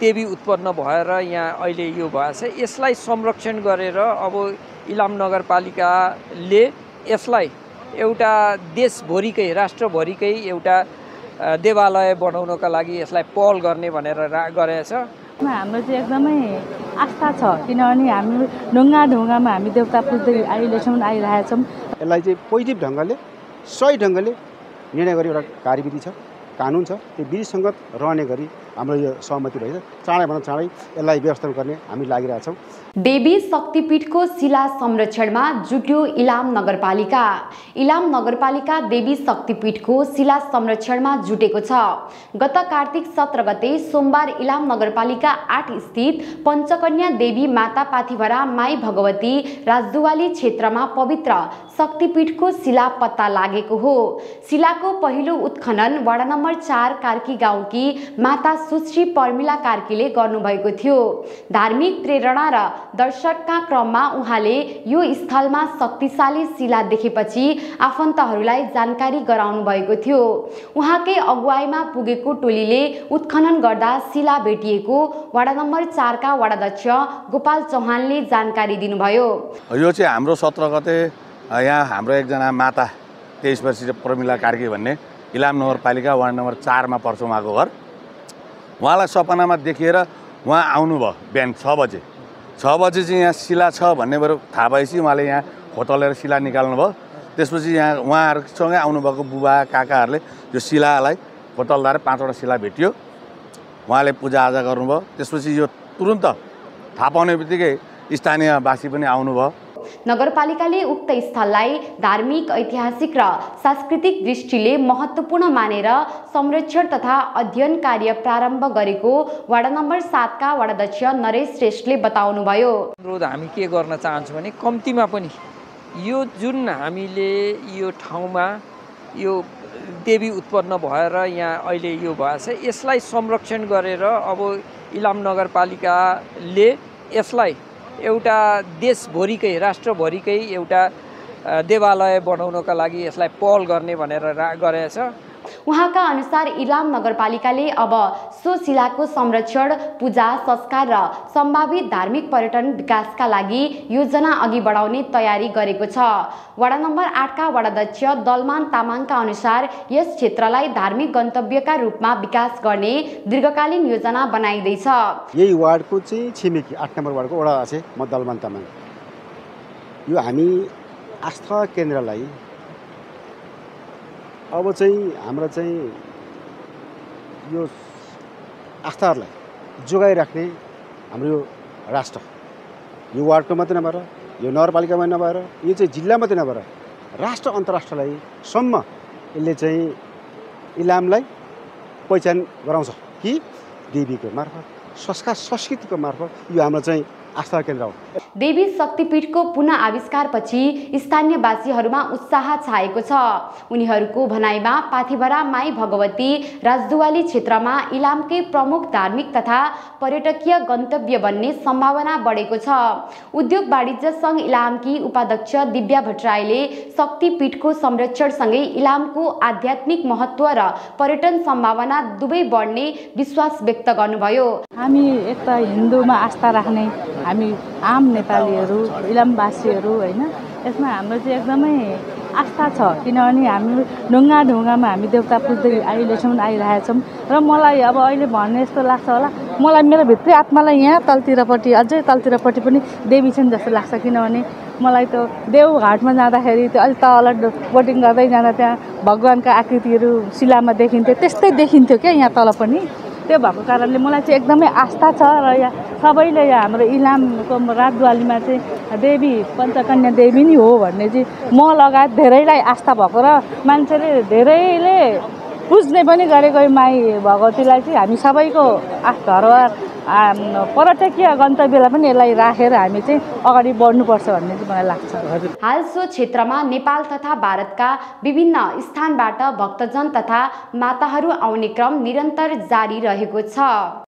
देवी उत्पन्न भएर यहाँ अहिले यो भएछ। यसलाई संरक्षण गरेर अब इलाम नगरपालिकाले यसलाई एउटा देशभरिकै राष्ट्रभरिकै एउटा देवालय बनाउनका लागि यसलाई पहल गर्ने भनेर गरेछ। हाम्रो चाहिँ एकदमै आस्था छ, किनभने हामी ढुङ्गामा हामी देवता पुज्दै अहिलेसम्म आइरहेका छौँ। यसलाई चाहिँ पोजिटिभ ढङ्गले सही ढङ्गले निर्णय गर्ने एउटा कार्यविधि छ, कानुन छ, त्यो विधिसङ्गत रहने गरी हाम्रो यो सहमति भएछ। चाँडैभन्दा चाँडै यसलाई व्यवस्थापन गर्ने हामी लागिरहेछौँ। देवी शक्तिपीठको शिला संरक्षणमा जुट्यो इलाम नगरपालिका। इलाम नगरपालिका देवी शक्तिपीठको शिला संरक्षणमा जुटेको छ। गत कार्तिक 17 गते सोमबार इलाम नगरपालिका 8 स्थित पञ्चकन्या देवी माता पाथिभरा माई भगवती राजदुवाली क्षेत्रमा पवित्र शक्तिपीठको शिला पत्ता लागेको हो। शिलाको पहिलो उत्खनन वडा नम्बर 4 कार्की गाउँकी माता सुश्री पर्मिला कार्कीले गर्नुभएको थियो। धार्मिक प्रेरणा र दर्शनका क्रममा उहाँले यो स्थलमा शक्तिशाली शिला देखेपछि आफन्तहरूलाई जानकारी गराउनु भएको थियो। उहाँकै अगुवाईमा पुगेको टोलीले उत्खनन गर्दा शिला भेटिएको वडा नम्बर 4 का वडाध्यक्ष गोपाल चौहानले जानकारी दिनुभयो। यो चाहिँ हाम्रो 17 गते यहाँ हाम्रो एकजना माता 23 वर्षीय प्रमिला कार्की भन्ने इलाम नगरपालिका वार्ड नम्बर 4 मा पर्छ उहाँको घर। उहाँलाई सपनामा देखेर उहाँ आउनुभयो बिहान 6 बजे। 6 बजे चाहिँ यहाँ शिला छ भन्ने कुरो थाहा भएपछि उहाँले यहाँ खोतलेर शिला निकाल्नुभयो। त्यसपछि यहाँ उहाँहरूसँगै आउनुभएको बुबा काकाहरूले यो शिलालाई खोतल्दार 5वटा शिला भेटियो। उहाँले पूजाआजा गर्नुभयो। त्यसपछि यो तुरुन्त थाहा पाउने बित्तिकै स्थानीयवासी पनि आउनुभयो। नगरपालिकाले उक्त स्थललाई धार्मिक, ऐतिहासिक र सांस्कृतिक दृष्टिले महत्त्वपूर्ण मानेर संरक्षण तथा अध्ययन कार्य प्रारम्भ गरेको वडा नम्बर 7 का वडाध्यक्ष नरेश श्रेष्ठले बताउनुभयो। अनुरोध हामी के गर्न चाहन्छौँ भने कम्तीमा पनि यो जुन हामीले यो ठाउँमा यो देवी उत्पन्न भएर यहाँ अहिले यो भएछ, यसलाई संरक्षण गरेर अब इलाम नगरपालिकाले यसलाई एउटा देशभरिकै राष्ट्रभरिकै एउटा देवालय बनाउनका लागि यसलाई पहल गर्ने भनेर गरेछ। उहाँका अनुसार इलाम नगरपालिकाले अब सो शिलाको संरक्षण, पूजा, संस्कार र सम्भावित धार्मिक पर्यटन विकासका लागि योजना अघि बढाउने तयारी गरेको छ। वडा नम्बर 8 का वडाध्यक्ष दलमान तामाङका अनुसार यस क्षेत्रलाई धार्मिक गन्तव्यका रूपमा विकास गर्ने दीर्घकालीन योजना बनाइँदैछ। यही वार्डको चाहिँ छिमेकी 8 नम्बर वार्डको वडा अध्यक्ष म दलमान तामाङ। यो हामी आस्था केन्द्रलाई अब चाहिँ हाम्रो चाहिँ यो आस्थाहरूलाई जोगाइराख्ने हाम्रो यो राष्ट्र, यो वार्डको मात्रै नभएर, यो नगरपालिकामा नभएर, यो चाहिँ जिल्ला मात्रै नभएर राष्ट्र अन्तर्राष्ट्रलाई सम्म यसले चाहिँ इलामलाई पहिचान गराउँछ कि देवीको मार्फत, संस्कार संस्कृतिको मार्फत यो हाम्रो चाहिँ आस्था केन्द्र हो। देवी शक्तिपीठको पुनः आविष्कारपछि स्थानीयवासीहरूमा उत्साह छाएको छ। उनीहरूको भनाइमा पाथिभरा माई भगवती राजदुवाली क्षेत्रमा इलामकै प्रमुख धार्मिक तथा पर्यटकीय गन्तव्य बन्ने सम्भावना बढेको छ। उद्योग वाणिज्य सङ्घ इलामकी उपाध्यक्ष दिव्या भट्टराईले शक्तिपीठको संरक्षणसँगै इलामको आध्यात्मिक महत्त्व र पर्यटन सम्भावना दुवै बढ्ने विश्वास व्यक्त गर्नुभयो। हामी एक त हिन्दूमा आस्था राख्ने हामी आम नेपालीहरू, इलामवासीहरू होइन, यसमा हाम्रो चाहिँ एकदमै आस्था छ, किनभने हामी ढुङ्गामा हामी देवता पुज्दै अहिलेसम्म आइरहेका छौँ। र मलाई अब अहिले भन्ने जस्तो लाग्छ होला, मलाई मेरो भित्री आत्मालाई यहाँ तलतिरपट्टि अझै तलतिरपट्टि पनि देवी छन् जस्तो लाग्छ। किनभने मलाई त देवघाटमा जाँदाखेरि त्यो अलि तल बोटिङ गर्दै जाँदा त्यहाँ भगवान्का आकृतिहरू शिलामा देखिन्थ्यो, त्यस्तै देखिन्थ्यो क्या यहाँ तल पनि। त्यो भएको कारणले मलाई चाहिँ एकदमै आस्था छ। र यहाँ सबैले यहाँ हाम्रो इलामको राजदुवालीमा चाहिँ देवी पञ्चकन्या देवी नै हो भन्ने चाहिँ म लगायत धेरैलाई आस्था भएको र मान्छेले धेरैले पुज्ने पनि गरेको माई भगवतीलाई चाहिँ हामी सबैको धरोहर पर्यटकीय गन्तव्यलाई पनि यसलाई राखेर हामी चाहिँ अगाडि बढ्नुपर्छ भन्ने चाहिँ मलाई लाग्छ। हाल सो क्षेत्रमा नेपाल तथा भारतका विभिन्न स्थानबाट भक्तजन तथा माताहरू आउने क्रम निरन्तर जारी रहेको छ।